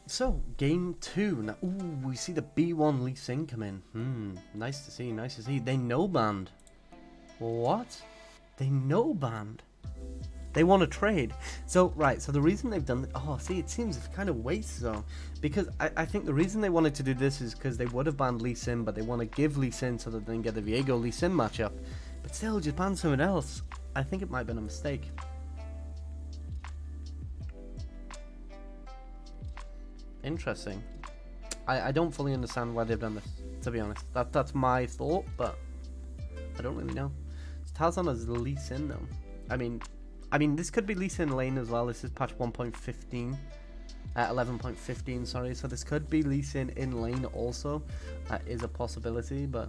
So, game 2. Now, ooh, we see the B1 Lee Sin come in. Nice to see, nice to see. They no banned. What? They no banned. They want to trade. So, right, so the reason they've done... Oh, see, it seems it's kind of waste, though. Because I think the reason they wanted to do this is because they would have banned Lee Sin, but they want to give Lee Sin so that they can get the Viego Lee Sin matchup. But still, just ban someone else. I think it might have been a mistake. Interesting. I don't fully understand why they've done this, to be honest. That's my thought, but I don't really know. Talzan is Lee Sin, though. I mean, this could be Lee Sin lane as well. This is patch 1.15. 11.15, sorry. So this could be Lee Sin in lane also. That is a possibility, but...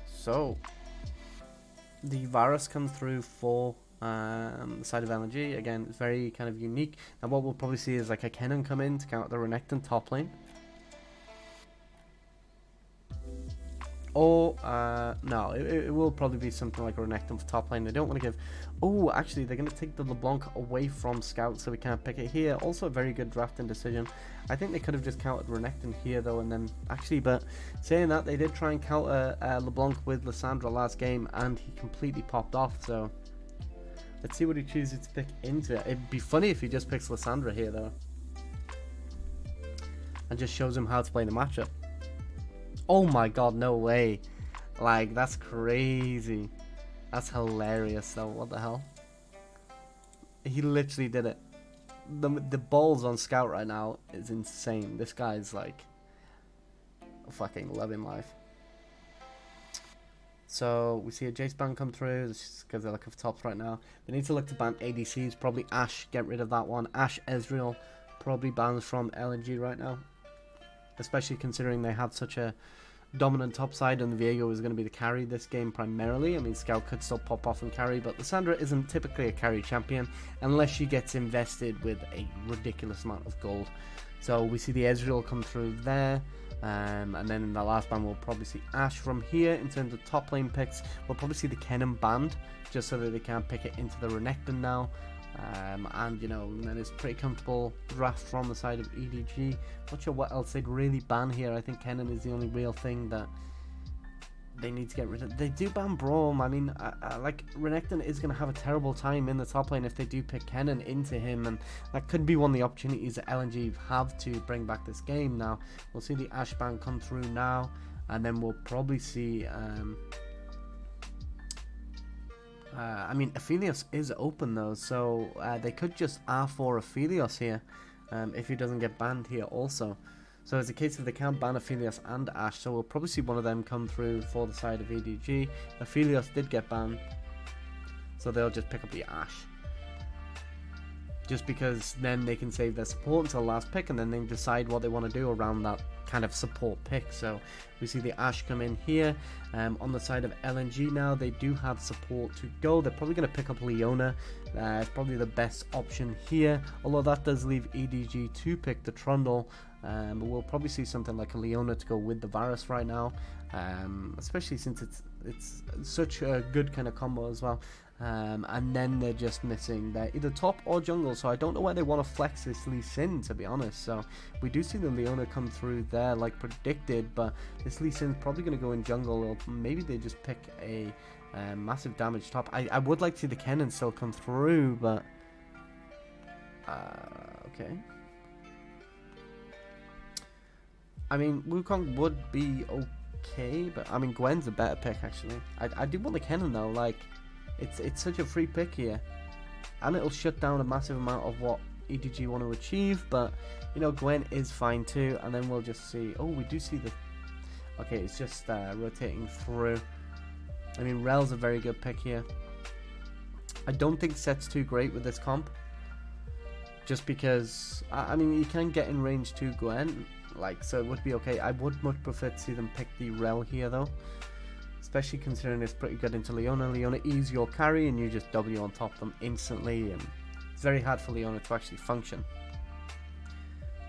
So, the virus comes through for the side of LNG. Again, it's very kind of unique. And what we'll probably see is like a Kennen come in to counter the Renekton top lane. Or, no, it will probably be something like a Renekton for top lane. They don't want to give... Oh, actually, they're going to take the LeBlanc away from Scout, so we can't pick it here. Also, a very good drafting decision. I think they could have just countered Renekton here, though, and then... Actually, but saying that, they did try and counter LeBlanc with Lissandra last game, and he completely popped off, so... Let's see what he chooses to pick into it. It'd be funny if he just picks Lissandra here, though. And just shows him how to play the matchup. Oh my god, no way. Like, that's crazy. That's hilarious, though. What the hell? He literally did it. The balls on Scout right now is insane. This guy's like fucking loving life. So we see a Jace ban come through because they're looking for tops right now. They need to look to ban ADCs. Probably Ashe, get rid of that one. Ashe, Ezreal, probably bans from LNG right now. Especially considering they have such a dominant top side and the Viego is going to be the carry this game primarily. I mean, Scout could still pop off and carry, but Lissandra isn't typically a carry champion unless she gets invested with a ridiculous amount of gold. So we see the Ezreal come through there. And then in the last ban we'll probably see Ashe from here. In terms of top lane picks, we'll probably see the Kennen banned just so that they can't pick it into the Renekton now. And you know, and then it's pretty comfortable draft from the side of EDG. Not sure what else they'd really ban here. I think Kennen is the only real thing that they need to get rid of. They do ban Braum. I mean, like, Renekton is going to have a terrible time in the top lane if they do pick Kennen into him, and that could be one of the opportunities that LNG have to bring back this game. Now, we'll see the Ashe ban come through now, and then we'll probably see... I mean, Aphelios is open though, so they could just R4 Aphelios here if he doesn't get banned here also. So it's a case of they can't ban Aphelios and Ashe, so we'll probably see one of them come through for the side of EDG. Aphelios did get banned, so they'll just pick up the Ashe. Just because then they can save their support until last pick and then they can decide what they want to do around that kind of support pick. So we see the Ashe come in here. On the side of LNG now, they do have support to go. They're probably going to pick up Leona. It's probably the best option here, although that does leave EDG to pick the Trundle. But we'll probably see something like a Leona to go with the Varus right now, especially since it's such a good kind of combo as well. And then they're just missing their either top or jungle, so I don't know where they want to flex this Lee Sin, to be honest. So we do see the Leona come through there like predicted, but this Lee Sin's probably going to go in jungle, or maybe they just pick a massive damage top. I would like to see the Kennen still come through, but okay. I mean, Wukong would be okay, but I mean, Gwen's a better pick actually. I do want the Kennen though, like it's such a free pick here, and it'll shut down a massive amount of what EDG want to achieve. But you know, Gwen is fine too, and then we'll just see. Oh, we do see the. Okay, it's just rotating through. I mean, Rel's a very good pick here. I don't think Set's too great with this comp, just because I mean, you can get in range to Gwen. Like, so it would be okay. I would much prefer to see them pick the Rel here though, especially considering it's pretty good into Leona. Leona is your carry and you just W on top of them instantly, and it's very hard for Leona to actually function.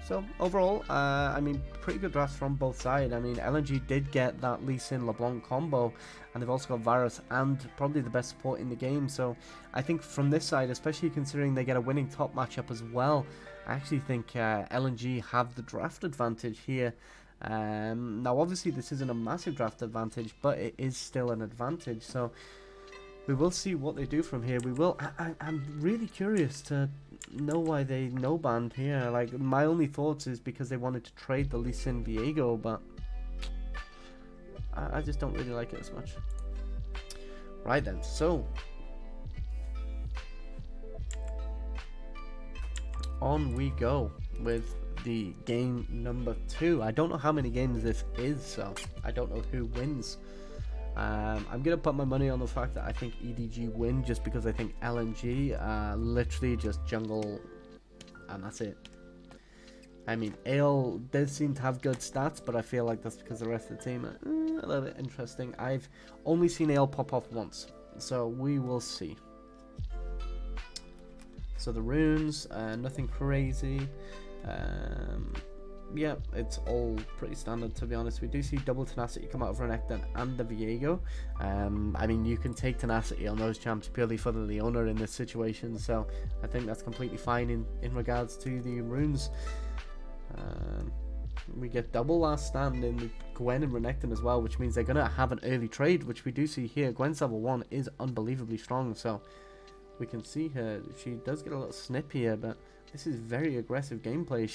So overall, I mean, pretty good drafts from both sides. I mean, LNG did get that Lee Sin LeBlanc combo, and they've also got Varus and probably the best support in the game. So I think from this side, especially considering they get a winning top matchup as well, I actually think LNG have the draft advantage here. Now, obviously, this isn't a massive draft advantage, but it is still an advantage. So we will see what they do from here. We will. I'm really curious to know why they no banned here. Like, my only thoughts is because they wanted to trade the Lee Sin Viego, but I just don't really like it as much. Right then, so on we go with the game number 2. I don't know how many games this is, so I don't know who wins. I'm going to put my money on the fact that I think EDG win, just because I think LNG literally just jungle, and that's it. I mean, Ale does seem to have good stats, but I feel like that's because the rest of the team are a little bit interesting. I've only seen Ale pop off once, so we will see. So the runes, nothing crazy. Yeah, it's all pretty standard, to be honest. We do see double tenacity come out of Renekton and the Viego. I mean, you can take tenacity on those champs purely for the Leona in this situation, so I think that's completely fine in regards to the runes. We get double last stand in Gwen and Renekton as well, which means they're going to have an early trade, which we do see here. Gwen's level 1 is unbelievably strong, so we can see her. She does get a little snip here, but this is very aggressive gameplay.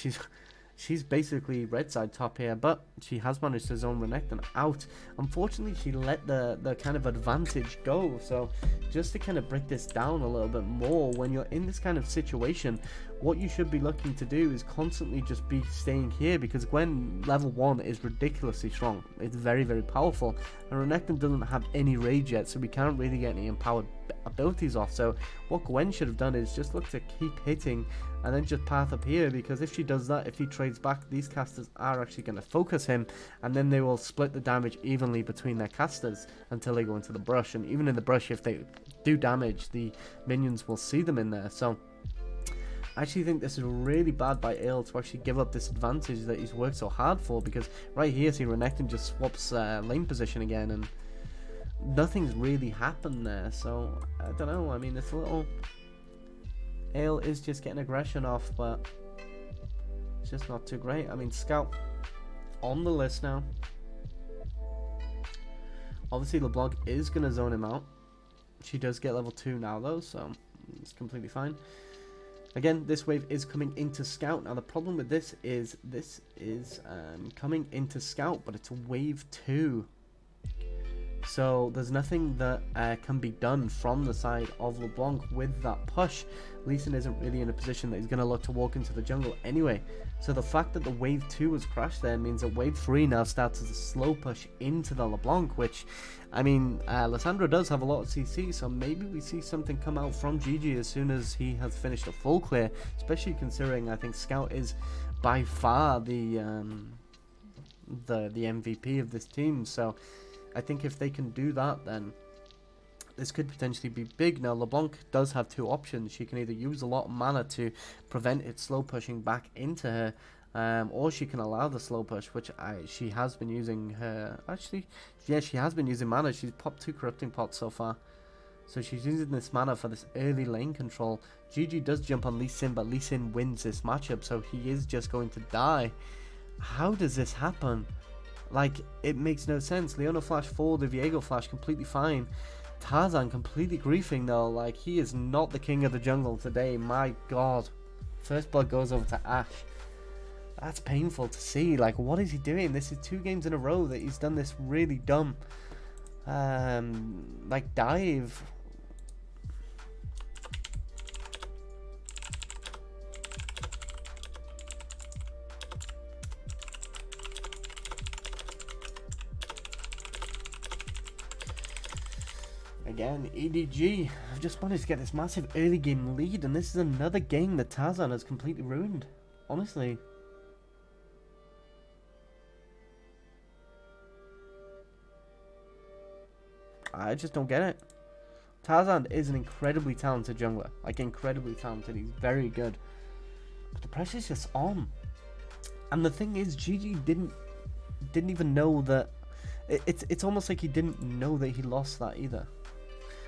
She's basically red side top here, but she has managed to zone Renekton out. Unfortunately, she let the kind of advantage go. So just to kind of break this down a little bit more, when you're in this kind of situation, what you should be looking to do is constantly just be staying here, because Gwen level 1 is ridiculously strong. It's very, very powerful, and Renekton doesn't have any rage yet, so we can't really get any empowered abilities off. So what Gwen should have done is just look to keep hitting and then just path up here, because if she does that, if he trades back, these casters are actually going to focus him, and then they will split the damage evenly between their casters until they go into the brush. And even in the brush, if they do damage, the minions will see them in there. So I actually think this is really bad by Ale to actually give up this advantage that he's worked so hard for, because right here, see, Renekton just swaps lane position again, and nothing's really happened there. So I don't know. I mean, it's a little. Ale is just getting aggression off, but it's just not too great. I mean, Scout on the list now. Obviously, LeBlanc is going to zone him out. She does get level 2 now, though, so it's completely fine. Again, this wave is coming into Scout. Now, the problem with this is coming into Scout, but it's wave 2. So there's nothing that can be done from the side of LeBlanc with that push. Lee Sin isn't really in a position that he's going to look to walk into the jungle anyway. So the fact that the wave 2 was crashed there means that wave 3 now starts as a slow push into the LeBlanc, which, I mean, Lissandra does have a lot of CC, so maybe we see something come out from GG as soon as he has finished a full clear, especially considering I think Scout is by far the MVP of this team. So I think if they can do that, then this could potentially be big. Now, LeBlanc does have two options. She can either use a lot of mana to prevent it slow pushing back into her, or she can allow the slow push, which she has been using her. Actually, yeah, she has been using mana. She's popped 2 corrupting pots so far. So she's using this mana for this early lane control. GG does jump on Lee Sin, but Lee Sin wins this matchup, so he is just going to die. How does this happen? Like, it makes no sense. Leona flash forward, the Viego flash completely fine. Tarzan completely griefing though. Like, he is not the king of the jungle today. My god. First blood goes over to Ashe. That's painful to see. Like, what is he doing? This is 2 games in a row that he's done this really dumb like dive. Again, EDG. I've just managed to get this massive early game lead, and this is another game that Tarzan has completely ruined. Honestly. I just don't get it. Tarzan is an incredibly talented jungler. Like, incredibly talented. He's very good. But the pressure's just on. And the thing is, GG didn't even know that. It's almost like he didn't know that he lost that either.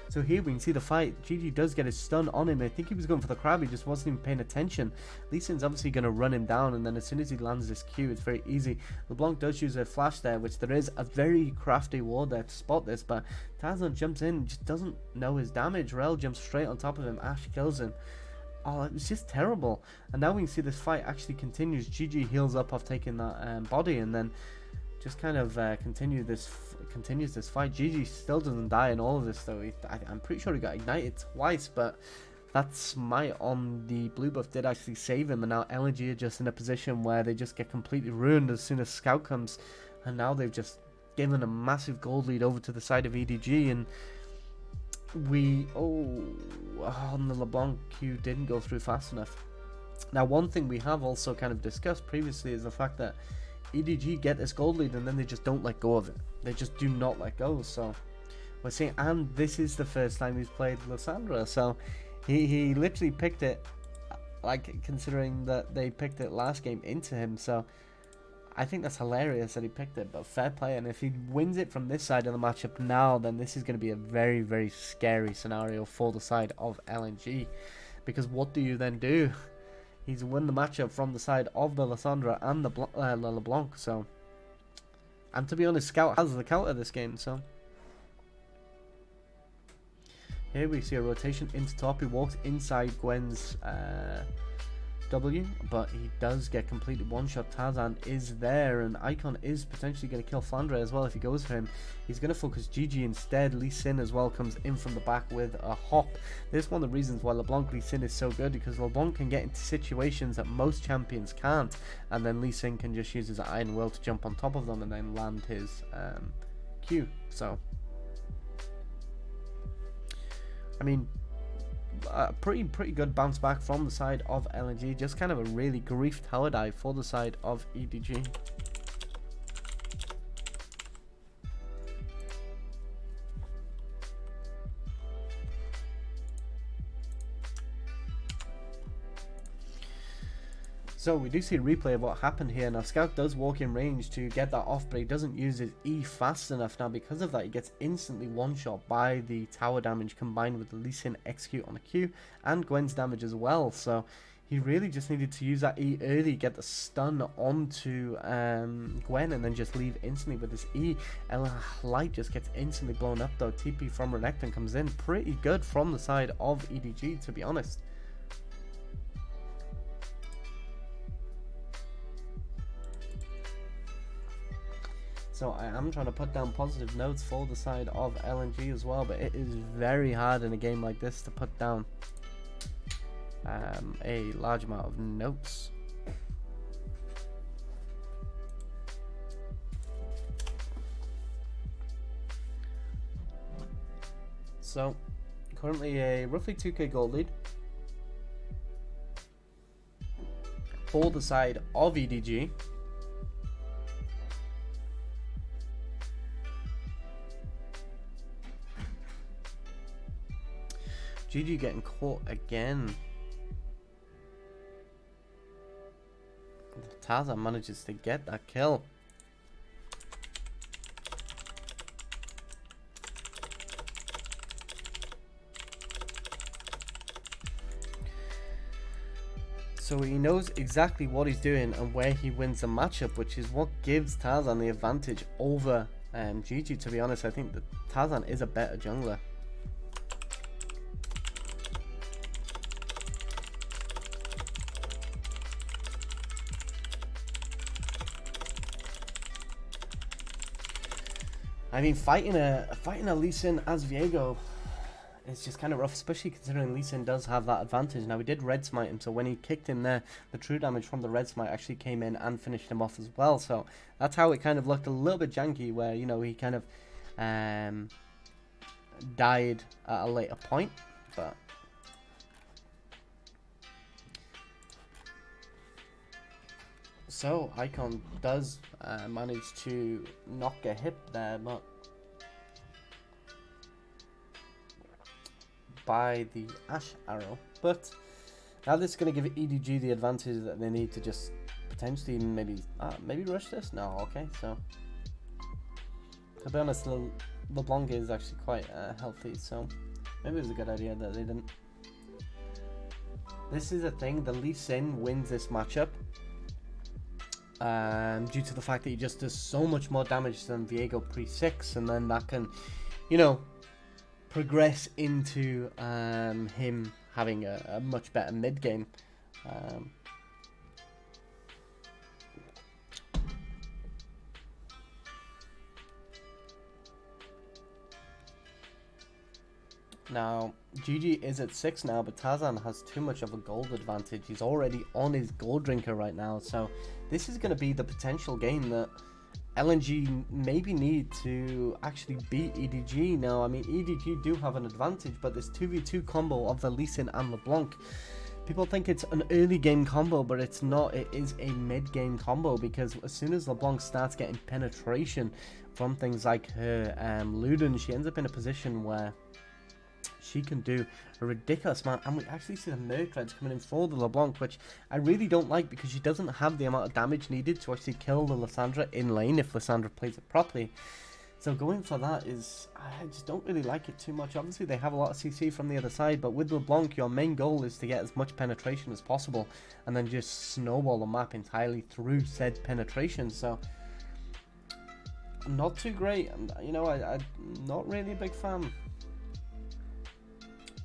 So here we can see the fight. GG does get his stun on him. I think he was going for the crab. He just wasn't even paying attention. Lee Sin's obviously going to run him down, and then as soon as he lands this Q, it's very easy. LeBlanc does use a flash there, which there is a very crafty ward there to spot this, but Tarzan jumps in, just doesn't know his damage. Rel jumps straight on top of him. Ashe kills him. Oh, it was just terrible. And now we can see this fight actually continues. GG heals up off taking that body, and then just kind of continues this fight. GG still doesn't die in all of this though. I'm pretty sure he got ignited twice, but that smite on the blue buff did actually save him, and now LNG are just in a position where they just get completely ruined as soon as Scout comes, and now they've just given a massive gold lead over to the side of EDG, and the LeBlanc Q didn't go through fast enough. Now, one thing we have also kind of discussed previously is the fact that EDG get this gold lead and then they just don't let go of it. They just do not let go. So we're seeing, and this is the first time he's played Lissandra, so he literally picked it, like, considering that they picked it last game into him. So I think that's hilarious that he picked it, but fair play. And if he wins it from this side of the matchup now, then this is going to be a very, very scary scenario for the side of LNG, because what do you then do? He's won the matchup from the side of the Lissandra and the LeBlanc. So, and to be honest, Scout has the counter this game. So here we see a rotation into top. He walks inside Gwen's W, but he does get completely one-shot. Tarzan is there, and Icon is potentially going to kill Flandre as well if he goes for him. He's going to focus GG instead. Lee Sin as well comes in from the back with a hop. This is one of the reasons why LeBlanc Lee Sin is so good, because LeBlanc can get into situations that most champions can't, and then Lee Sin can just use his Iron Will to jump on top of them and then land his Q. So, I mean, pretty good bounce back from the side of LNG. Just kind of a really grief tower dive for the side of EDG. So we do see a replay of what happened here. Now Scout does walk in range to get that off, but he doesn't use his E fast enough. Now because of that, he gets instantly one-shot by the tower damage combined with the Lee Sin execute on the Q and Gwen's damage as well. So he really just needed to use that E early, get the stun onto Gwen, and then just leave instantly with this E. Light just gets instantly blown up though. TP from Renekton comes in. Pretty good from the side of EDG, to be honest. So I am trying to put down positive notes for the side of LNG as well, but it is very hard in a game like this to put down a large amount of notes. So currently a roughly 2k gold lead for the side of EDG. GG getting caught again. Tarzan manages to get that kill. So he knows exactly what he's doing and where he wins the matchup, which is what gives Tarzan the advantage over GG. To be honest, I think that Tarzan is a better jungler. I mean, fighting a Lee Sin as Viego is just kind of rough, especially considering Lee Sin does have that advantage. Now, he did red smite him, so when he kicked him there, the true damage from the red smite actually came in and finished him off as well. So that's how it kind of looked a little bit janky, where, you know, he kind of died at a later point, but so Icon does manage to knock a hip there, but by the Ashe arrow. But now this is going to give EDG the advantage that they need to just potentially maybe rush this. No, okay. So to be honest, LeBlanc is actually quite healthy, so maybe it was a good idea that they didn't. This is a thing. The Lee Sin wins this matchup due to the fact that he just does so much more damage than Viego pre-6, and then that can, you know, progress into him having a much better mid game. Now, GG is at 6 now, but Tarzan has too much of a gold advantage. He's already on his gold drinker right now, so this is going to be the potential game that LNG maybe need to actually beat EDG. Now, I mean, EDG do have an advantage, but this 2v2 combo of the Lee Sin and LeBlanc, people think it's an early game combo, but it's not. It is a mid game combo, because as soon as LeBlanc starts getting penetration from things like her Luden, she ends up in a position where she can do a ridiculous amount, and we actually see the Merc Reds coming in for the LeBlanc, which I really don't like, because she doesn't have the amount of damage needed to actually kill the Lissandra in lane if Lissandra plays it properly. So going for that is, I just don't really like it too much. Obviously they have a lot of CC from the other side, but with LeBlanc your main goal is to get as much penetration as possible and then just snowball the map entirely through said penetration. So not too great, and you know, I'm not really a big fan.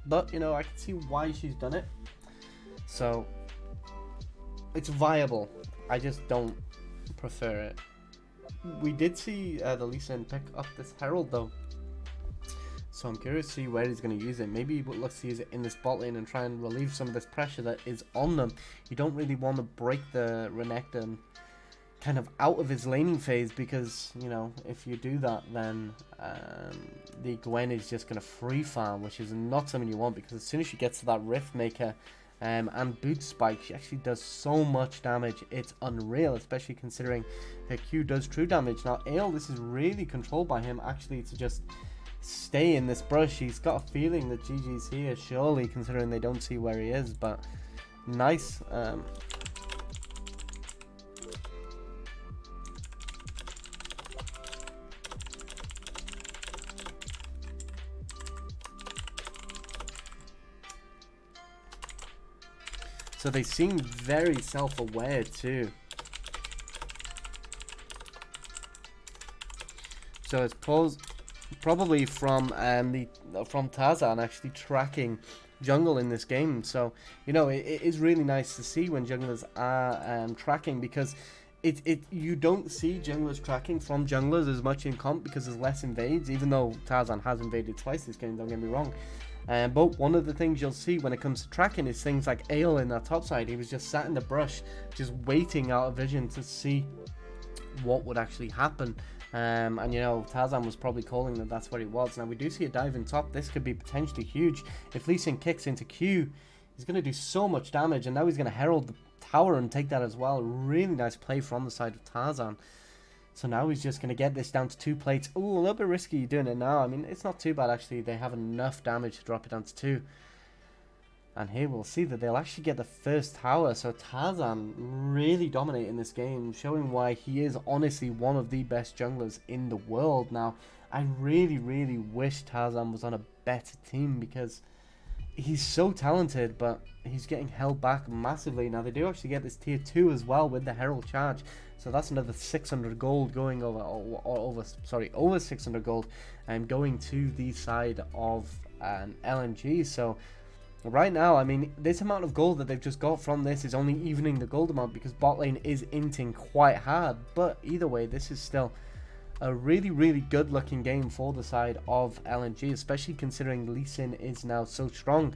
But, you know, I can see why she's done it. So, it's viable. I just don't prefer it. We did see the Lee Sin pick up this Herald, though. So, I'm curious to see where he's going to use it. Maybe he looks to use it in this bot lane and try and relieve some of this pressure that is on them. You don't really want to break the Renekton kind of out of his laning phase, because, you know, if you do that, then the Gwen is just going to free farm, which is not something you want, because as soon as she gets to that Rift Maker and Boot Spike, she actually does so much damage. It's unreal, especially considering her Q does true damage. Now, Ale, this is really controlled by him, actually, to just stay in this brush. He's got a feeling that GG's here, surely, considering they don't see where he is, but nice. So they seem very self-aware too. So it's probably from Tarzan actually tracking jungle in this game. So, you know, it is really nice to see when junglers are tracking, because you don't see junglers tracking from junglers as much in comp, because there's less invades, even though Tarzan has invaded twice this game, don't get me wrong. But one of the things you'll see when it comes to tracking is things like Ale in that top side. He was just sat in the brush, just waiting out of vision to see what would actually happen. And, you know, Tarzan was probably calling that that's where he was. Now, we do see a dive in top. This could be potentially huge. If Lee Sin kicks into Q, he's going to do so much damage. And now he's going to herald the tower and take that as well. Really nice play from the side of Tarzan. So now he's just going to get this down to 2 plates. Ooh, a little bit risky doing it now. I mean, it's not too bad, actually. They have enough damage to drop it down to 2. And here we'll see that they'll actually get the first tower. So Tarzan really dominating this game, showing why he is honestly one of the best junglers in the world. Now, I really, really wish Tarzan was on a better team, because he's so talented, but he's getting held back massively. Now, they do actually get this tier 2 as well with the Herald charge. So that's another 600 gold going over 600 gold and going to the side of an LNG. So right now, I mean, this amount of gold that they've just got from this is only evening the gold amount, because bot lane is inting quite hard. But either way, this is still a really, really good looking game for the side of LNG, especially considering Lee Sin is now so strong.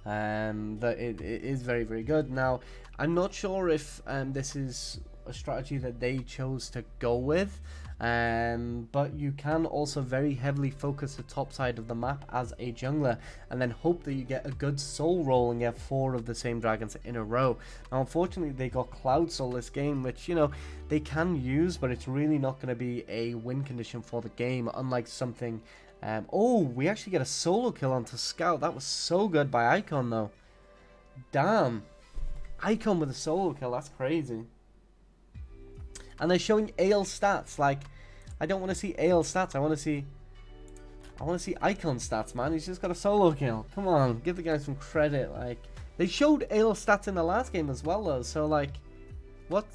That it is very, very good. Now, I'm not sure if this is a strategy that they chose to go with, but you can also very heavily focus the top side of the map as a jungler, and then hope that you get a good soul roll and get 4 of the same dragons in a row. Now, unfortunately, they got Cloud Soul this game, which, you know, they can use, but it's really not going to be a win condition for the game, unlike something. Oh, we actually get a solo kill onto Scout. That was so good by Icon, though. Damn. Icon with a solo kill, that's crazy. And they're showing Ale stats. Like, I don't want to see Ale stats. I want to see Icon stats, man. He's just got a solo kill. Come on, give the guy some credit. Like, they showed Ale stats in the last game as well, though. So, like, what?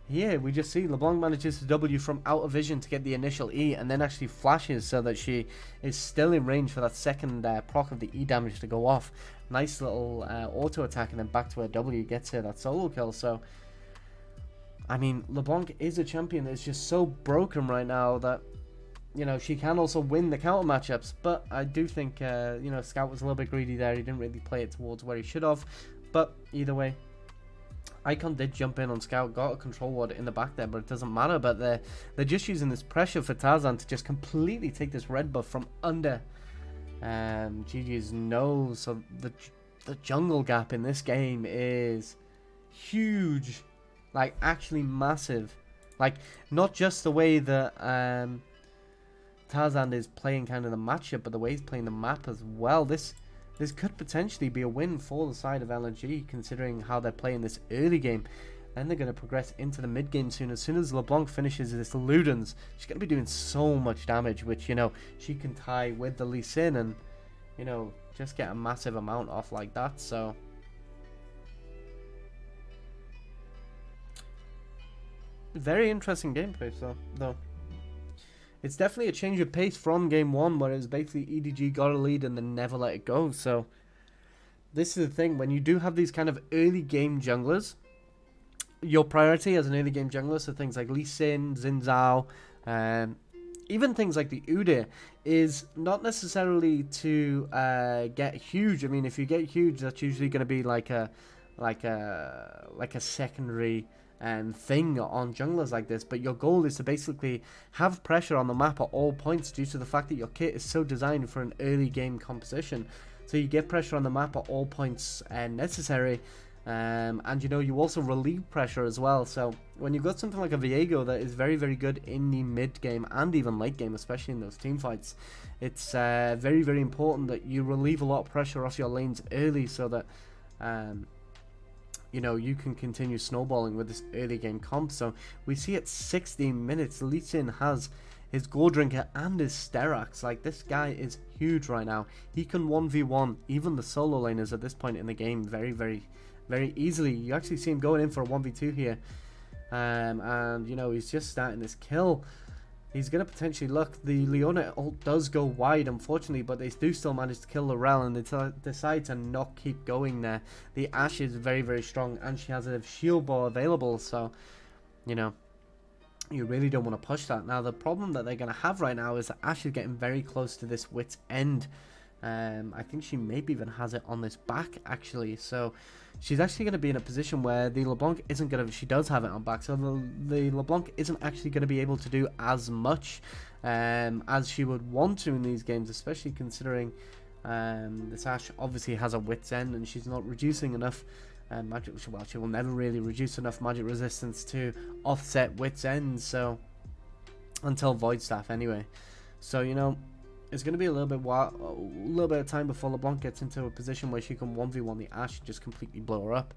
Here, we just see LeBlanc manages to W from out of vision to get the initial E, and then actually flashes so that she is still in range for that second proc of the E damage to go off. Nice little auto attack, and then back to her W, gets her that solo kill. So, I mean, LeBlanc is a champion that's just so broken right now that, you know, she can also win the counter matchups. But I do think, you know, Scout was a little bit greedy there. He didn't really play it towards where he should have. But either way, Icon did jump in on Scout, got a control ward in the back there, but it doesn't matter. But they're just using this pressure for Tarzan to just completely take this red buff from under GG's nose. So the jungle gap in this game is huge, like actually massive. Like, not just the way that Tarzan is playing kind of the matchup, but the way he's playing the map as well. This could potentially be a win for the side of LNG, considering how they're playing this early game. Then they're going to progress into the mid game soon. As soon as LeBlanc finishes this Ludens, she's going to be doing so much damage, which, you know, she can tie with the Lee Sin and, you know, just get a massive amount off like that. So very interesting gameplay, though. It's definitely a change of pace from game one, where it was basically EDG got a lead and then never let it go. So this is the thing, when you do have these kind of early game junglers, your priority as an early game jungler, so things like Lee Sin, Xin Zhao, even things like the Udyr, is not necessarily to get huge. I mean, if you get huge, that's usually going to be like a secondary thing on junglers like this. But your goal is to basically have pressure on the map at all points, due to the fact that your kit is so designed for an early game composition. So you get pressure on the map at all points necessary, and you know, you also relieve pressure as well. So when you've got something like a Viego that is very, very good in the mid game and even late game, especially in those team fights, it's very, very important that you relieve a lot of pressure off your lanes early, so that you know, you can continue snowballing with this early game comp. So we see at 16 minutes, Lee Sin has his Gore Drinker and his Sterax. Like, this guy is huge right now. He can 1v1 even the solo laners at this point in the game very, very, very easily. You actually see him going in for a 1v2 here. And, you know, he's just starting this kill. He's going to potentially look. The Leona ult does go wide, unfortunately, but they do still manage to kill the Rel, and they decide to not keep going there. The Ashe is very, very strong, and she has a shield ball available, so, you know, you really don't want to push that. Now, the problem that they're going to have right now is that Ashe is getting very close to this wit's end. I think she maybe even has it on this back, actually. So she's actually going to be in a position where the LeBlanc isn't going to... She does have it on back, so the LeBlanc isn't actually going to be able to do as much as she would want to in these games, especially considering this Ashe obviously has a wit's end, and she's not reducing enough magic... Well, she will never really reduce enough magic resistance to offset wit's end, so... Until Void Staff, anyway. So, you know... It's going to be a little bit of time before LeBlanc gets into a position where she can 1v1 the Ashe and just completely blow her up,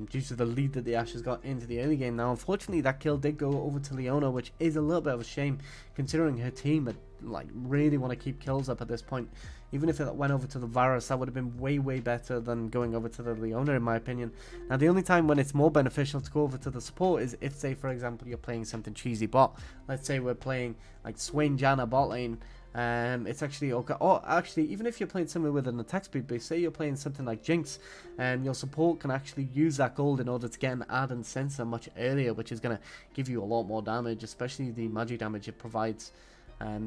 due to the lead that the Ashe has got into the early game. Now, unfortunately, that kill did go over to Leona, which is a little bit of a shame, considering her team like really want to keep kills up at this point. Even if it went over to the Varus, that would have been way, way better than going over to the Leona, in my opinion. Now, the only time when it's more beneficial to go over to the support is if, say, for example, you're playing something cheesy bot. Let's say we're playing like Swain Janna bot lane. It's actually okay. Or actually, even if you're playing somewhere with an attack speed base, say you're playing something like Jinx, and your support can actually use that gold in order to get an ardent sensor much earlier, which is going to give you a lot more damage, especially the magic damage it provides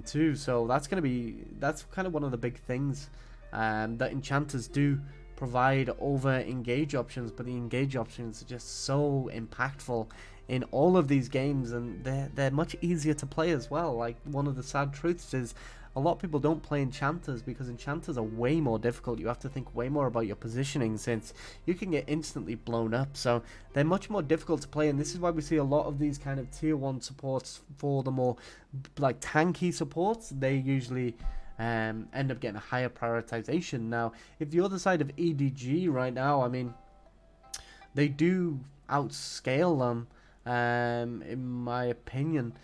too. So that's kind of one of the big things that enchanters do provide over engage options, but the engage options are just so impactful in all of these games, and they're much easier to play as well. Like, one of the sad truths is a lot of people don't play enchanters because enchanters are way more difficult. You have to think way more about your positioning, since you can get instantly blown up, so they're much more difficult to play. And this is why we see a lot of these kind of tier 1 supports for the more like tanky supports. They usually end up getting a higher prioritization. Now, if you're the side of EDG right now, I mean, they do outscale them, in my opinion,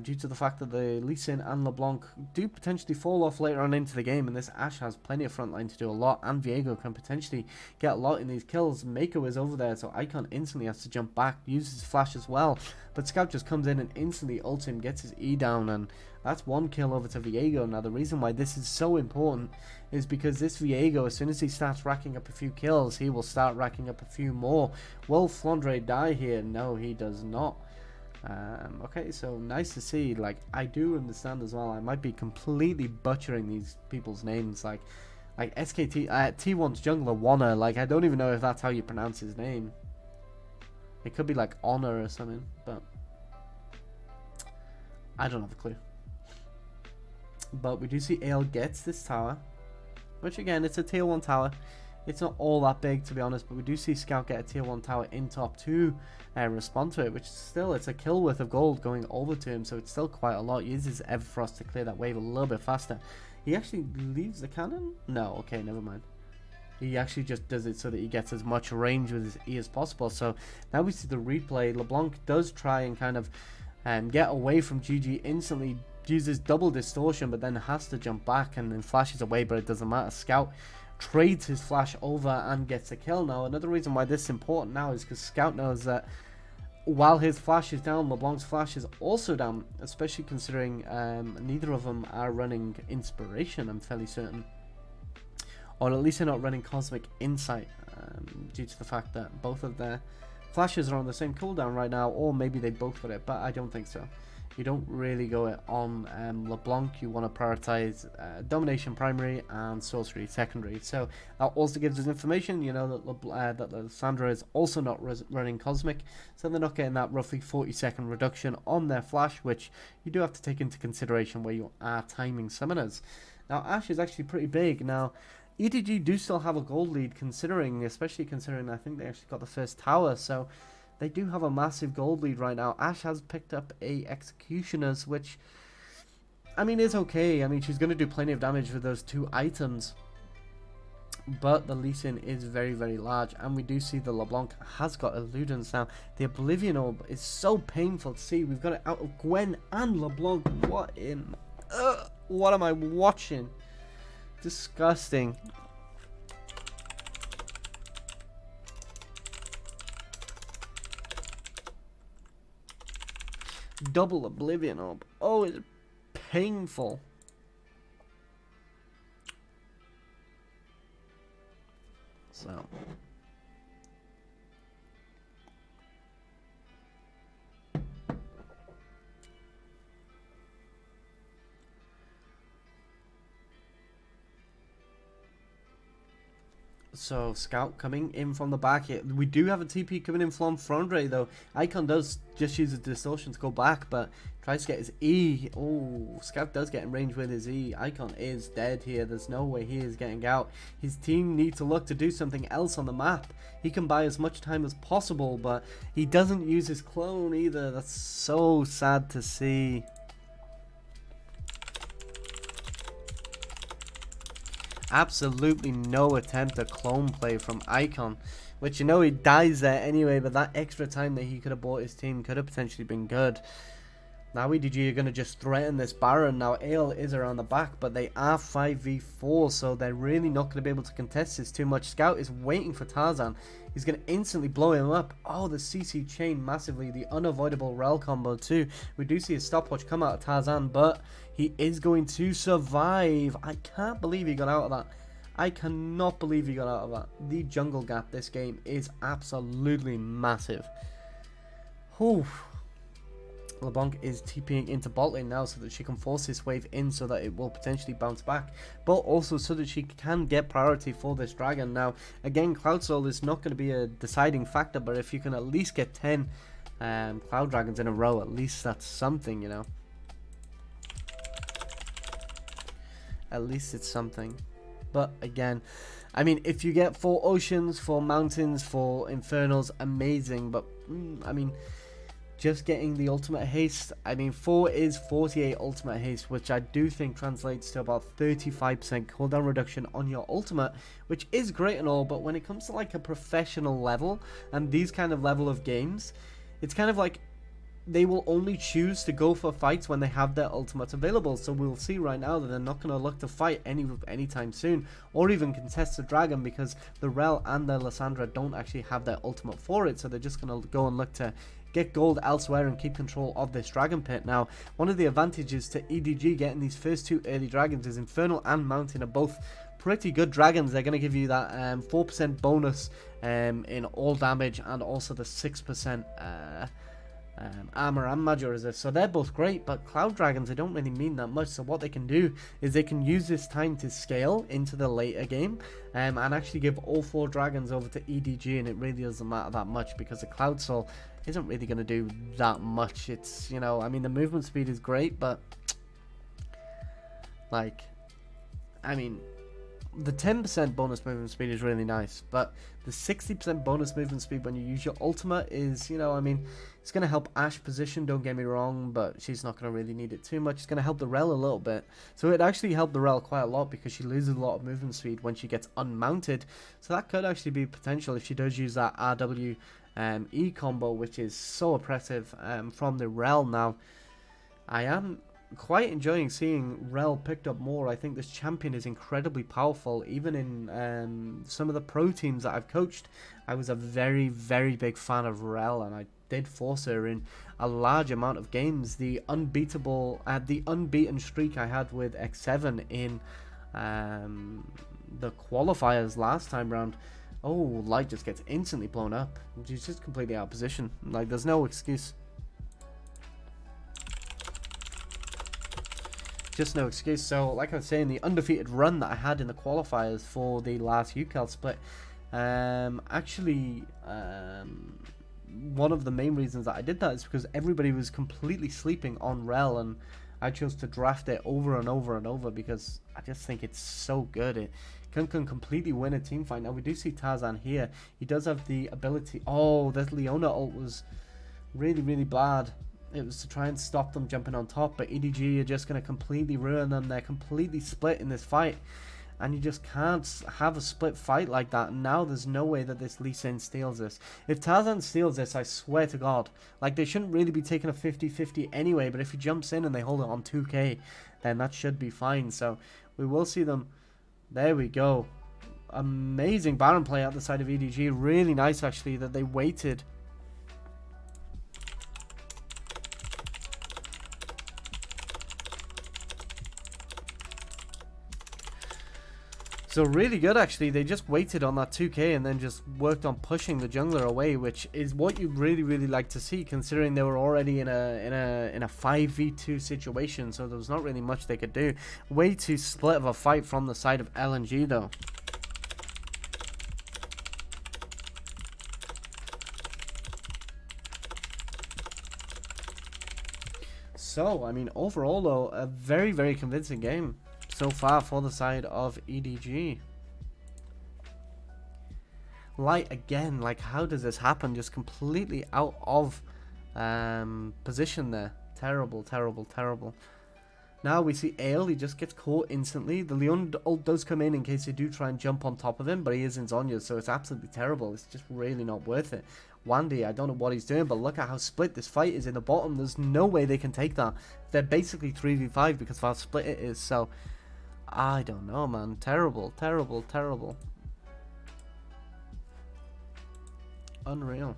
due to the fact that the Lee Sin and LeBlanc do potentially fall off later on into the game, and this Ashe has plenty of frontline to do a lot, and Viego can potentially get a lot in these kills. Mako is over there, so Icon instantly has to jump back, uses his flash as well, but Scout just comes in and instantly ults him, gets his E down, and that's one kill over to Viego. Now the reason why this is so important is because this Viego, as soon as he starts racking up a few kills, he will start racking up a few more. Will Flandre die here? No, he does not. Okay, so nice to see. Like, I do understand as well, I might be completely butchering these people's names, like SKT, T1's jungler Wanna, like I don't even know if that's how you pronounce his name. It could be like Honor or something, but I don't have a clue. But we do see AL gets this tower, which again, it's a tier 1 tower. It's not all that big, to be honest, but we do see Scout get a tier 1 tower in top 2 and respond to it, which still, it's a kill worth of gold going over to him, so it's still quite a lot. He uses Everfrost to clear that wave a little bit faster. He actually leaves the cannon? No, okay, never mind. He actually just does it so that he gets as much range with his E as possible. So now we see the replay. LeBlanc does try and kind of get away from GG instantly, uses double distortion, but then has to jump back and then flashes away, but it doesn't matter. Scout trades his flash over and gets a kill. Now another reason why this is important now is because Scout knows that while his flash is down, LeBlanc's flash is also down, especially considering neither of them are running Inspiration, I'm fairly certain, or at least they're not running Cosmic Insight, due to the fact that both of their flashes are on the same cooldown right now, or maybe they both got it, but I don't think so. You don't really go it on LeBlanc. You want to prioritize Domination primary and Sorcery secondary. So that also gives us information, you know, that Sandra is also not running Cosmic, so they're not getting that roughly 40-second reduction on their flash, which you do have to take into consideration where you are timing summoners. Now Ashe is actually pretty big. Now EDG do still have a gold lead, especially considering I think they actually got the first tower, so they do have a massive gold lead right now. Ashe has picked up a Executioners, which, I mean, is okay. I mean, she's going to do plenty of damage with those 2 items. But the Lee Sin is very, very large. And we do see the LeBlanc has got Illudence now. The Oblivion Orb is so painful to see. We've got it out of Gwen and LeBlanc. What am I watching? Disgusting. Double Oblivion Orb. Oh, it's painful. So Scout coming in from the back here. We do have a TP coming in from Flandre though. Icon does just use a distortion to go back, but tries to get his E. Oh, Scout does get in range with his E. Icon is dead here. There's no way he is getting out. His team need to look to do something else on the map. He can buy as much time as possible, but he doesn't use his clone either. That's so sad to see. Absolutely no attempt at clone play from Icon, which, you know, he dies there anyway, but that extra time that he could have bought his team could have potentially been good. Now EDG are going to just threaten this Baron. Now AL is around the back, but they are 5v4, so they're really not going to be able to contest this too much. Scout is waiting for Tarzan. He's going to instantly blow him up. Oh, the CC chain massively. The unavoidable rel combo too. We do see a stopwatch come out of Tarzan, but he is going to survive. I can't believe he got out of that. I cannot believe he got out of that. The jungle gap this game is absolutely massive. Whew. LeBlanc is TPing into bot lane now so that she can force this wave in so that it will potentially bounce back, but also so that she can get priority for this dragon. Now again, Cloud Soul is not going to be a deciding factor, but if you can at least get 10 Cloud Dragons in a row, at least that's something, you know. At least it's something. But again, I mean, if you get 4 oceans, 4 mountains, 4 infernals, amazing, but I mean, just getting the ultimate haste. I mean, 4 is 48 ultimate haste, which I do think translates to about 35% cooldown reduction on your ultimate, which is great and all, but when it comes to like a professional level and these kind of level of games, it's kind of like they will only choose to go for fights when they have their ultimates available. So we'll see right now that they're not going to look to fight anytime soon, or even contest the dragon, because the Rel and the Lysandra don't actually have their ultimate for it. So they're just going to go and look to get gold elsewhere and keep control of this dragon pit. Now, one of the advantages to EDG getting these first 2 early dragons is Infernal and Mountain are both pretty good dragons. They're going to give you that 4% bonus in all damage, and also the 6% armor and magic resist. So they're both great, but cloud dragons, they don't really mean that much. So what they can do is they can use this time to scale into the later game and actually give all 4 dragons over to EDG, and it really doesn't matter that much because the cloud soul isn't really going to do that much. It's, you know, I mean, the movement speed is great, but like, I mean, the 10% bonus movement speed is really nice, but the 60% bonus movement speed when you use your ultimate is, you know, I mean, it's going to help Ashe position, don't get me wrong, but she's not going to really need it too much. It's going to help the Rel a little bit. So it actually helped the Rel quite a lot because she loses a lot of movement speed when she gets unmounted. So that could actually be potential if she does use that RW E combo, which is so oppressive from the Rel. Now, I am quite enjoying seeing Rel picked up more. I think this champion is incredibly powerful. Even in some of the pro teams that I've coached, I was a very, very big fan of Rel, and I did force her in a large amount of games. The unbeaten streak I had with X7 in the qualifiers last time round. Oh, Light just gets instantly blown up. She's just completely out of position. Like, there's no excuse. Just no excuse. So, like I was saying, the undefeated run that I had in the qualifiers for the last UCAL split, actually, one of the main reasons that I did that is because everybody was completely sleeping on Rel, and I chose to draft it over and over and over because I just think it's so good. It can completely win a team fight. Now, we do see Tarzan here. He does have the ability. Oh, that Leona ult was really, really bad. It was to try and stop them jumping on top, but EDG are just going to completely ruin them. They're completely split in this fight, and you just can't have a split fight like that. And now there's no way that this Lee Sin steals this. If Tarzan steals this, I swear to God, like, they shouldn't really be taking a 50-50 anyway, but if he jumps in and they hold it on 2k, then that should be fine. So we will see them. There we go. Amazing Baron play at the side of EDG. Really nice, actually, that they waited. So really good, actually. They just waited on that 2k and then just worked on pushing the jungler away, which is what you'd really like to see, considering they were already in a 5v2 situation. So there was not really much they could do. Way too split of a fight from the side of LNG though. So I mean, overall though, a very convincing game so far for the side of EDG. Light again, like, how does this happen? Just completely out of position there. Terrible. Now we see Ale, he just gets caught instantly. The Leon ult does come in case they do try and jump on top of him, but he is in Zhonya, so it's absolutely terrible. It's just really not worth it. Wandy, I don't know what he's doing, but look at how split this fight is in the bottom. There's no way they can take that. They're basically 3v5 because of how split it is, so I don't know, man. Terrible. Unreal.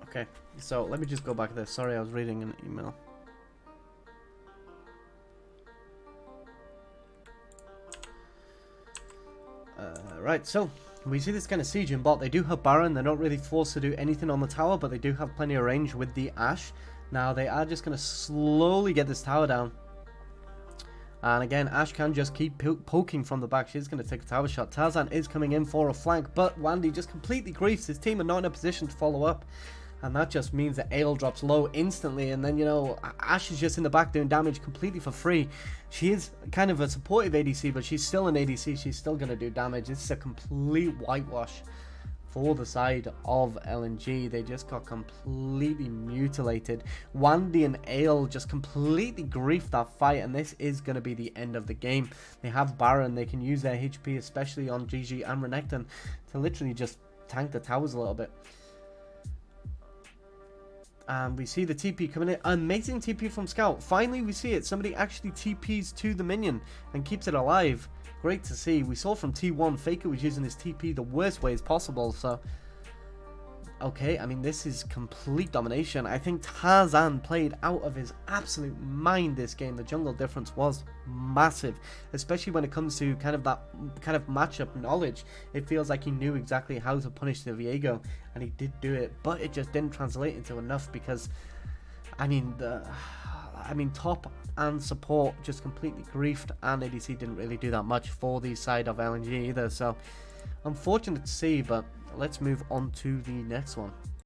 Okay, so let me just go back there. Sorry, I was reading an email. Right, so we see this kind of siege in bot. They do have Baron. They're not really forced to do anything on the tower, but they do have plenty of range with the Ashe. Now they are just going to slowly get this tower down. And again, Ashe can just keep poking from the back. She's going to take a tower shot. Tarzan is coming in for a flank, but Wandy just completely griefs. His team are not in a position to follow up. And that just means that Ale drops low instantly. And then, you know, Ashe is just in the back doing damage completely for free. She is kind of a supportive ADC, but she's still an ADC. She's still going to do damage. This is a complete whitewash for the side of LNG. They just got completely mutilated. Wandy and Ale just completely griefed that fight, and this is going to be the end of the game. They have Baron. They can use their HP, especially on GG and Renekton, to literally just tank the towers a little bit. And we see the TP coming in. Amazing TP from Scout. Finally, we see it. Somebody actually TPs to the minion and keeps it alive. Great to see. We saw from T1, Faker was using his TP the worst ways possible. So, okay, I mean, this is complete domination. I think Tarzan played out of his absolute mind this game. The jungle difference was massive, especially when it comes to kind of that kind of matchup knowledge. It feels like he knew exactly how to punish the Viego, and he did do it, but it just didn't translate into enough because, I mean, top and support just completely griefed, and ADC didn't really do that much for the side of LNG either. So, unfortunate to see, but let's move on to the next one.